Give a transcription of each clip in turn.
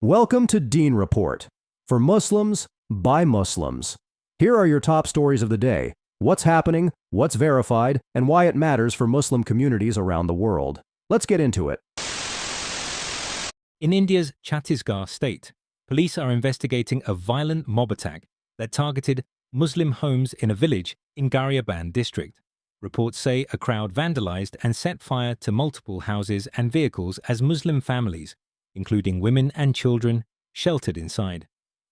Welcome to DeenReport. For Muslims, by Muslims. Here are your top stories of the day, what's happening, what's verified, and why it matters for Muslim communities around the world. Let's get into it. In India's Chhattisgarh state, police are investigating a violent mob attack that targeted Muslim homes in a village in Garhyaban district. Reports say a crowd vandalized and set fire to multiple houses and vehicles as Muslim families, including women and children, sheltered inside.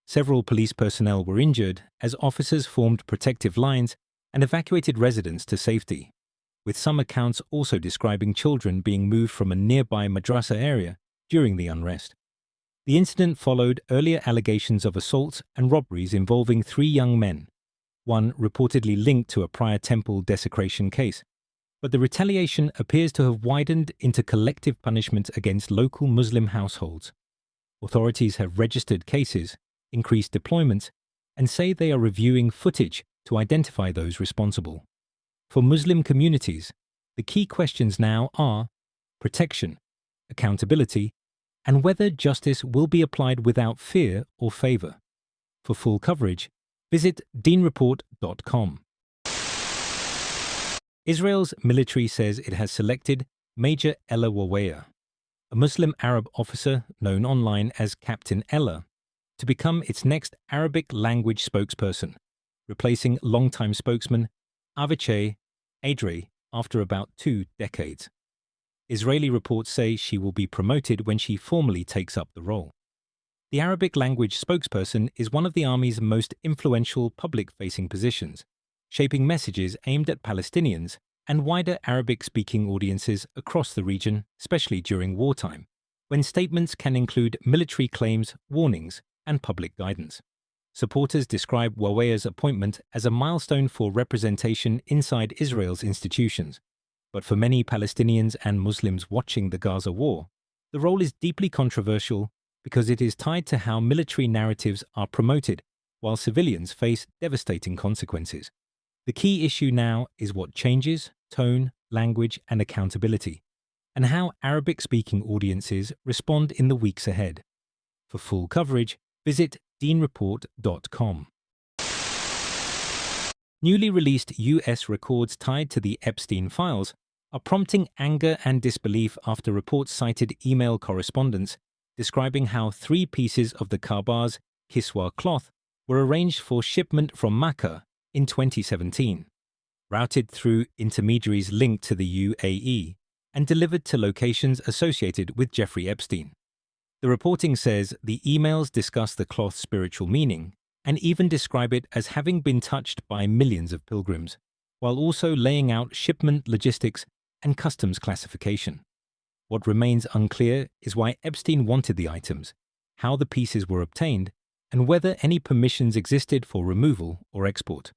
Several police personnel were injured as officers formed protective lines and evacuated residents to safety, with some accounts also describing children being moved from a nearby madrasa area during the unrest. The incident followed earlier allegations of assaults and robberies involving 3 young men, one reportedly linked to a prior temple desecration case. But the retaliation appears to have widened into collective punishment against local Muslim households. Authorities have registered cases, increased deployments, and say they are reviewing footage to identify those responsible. For Muslim communities, the key questions now are protection, accountability, and whether justice will be applied without fear or favor. For full coverage, visit DeenReport.com. Israel's military says it has selected Major Ella Waweya, a Muslim Arab officer known online as Captain Ella, to become its next Arabic language spokesperson, replacing longtime spokesman Avichai Adrei after about 2 decades. Israeli reports say she will be promoted when she formally takes up the role. The Arabic language spokesperson is one of the Army's most influential public-facing positions, shaping messages aimed at Palestinians and wider Arabic-speaking audiences across the region, especially during wartime, when statements can include military claims, warnings, and public guidance. Supporters describe Waweya's appointment as a milestone for representation inside Israel's institutions. But for many Palestinians and Muslims watching the Gaza war, the role is deeply controversial because it is tied to how military narratives are promoted while civilians face devastating consequences. The key issue now is what changes tone, language, and accountability, and how Arabic-speaking audiences respond in the weeks ahead. For full coverage, visit DeenReport.com. Newly released U.S. records tied to the EPSTEIN files are prompting anger and disbelief after reports cited email correspondence describing how 3 pieces of the KAABA's Kiswa cloth were arranged for shipment from Makkah in 2017, routed through intermediaries linked to the UAE and delivered to locations associated with Jeffrey Epstein. The reporting says the emails discuss the cloth's spiritual meaning and even describe it as having been touched by millions of pilgrims, while also laying out shipment logistics and customs classification. What remains unclear is why Epstein wanted the items, how the pieces were obtained, and whether any permissions existed for removal or export.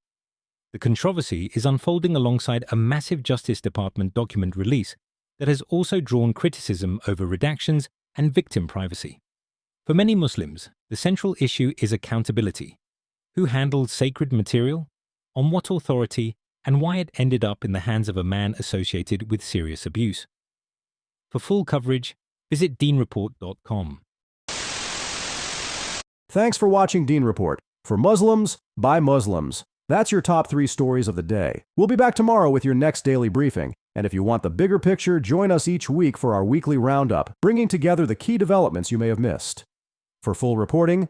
The controversy is unfolding alongside a massive Justice Department document release that has also drawn criticism over redactions and victim privacy. For many Muslims, the central issue is accountability. Who handled sacred material, on what authority, and why it ended up in the hands of a man associated with serious abuse. For full coverage, visit DeenReport.com. Thanks for watching DeenReport. For Muslims, by Muslims. That's your top 3 stories of the day. We'll be back tomorrow with your next daily briefing. And if you want the bigger picture, join us each week for our weekly roundup, bringing together the key developments you may have missed. For full reporting,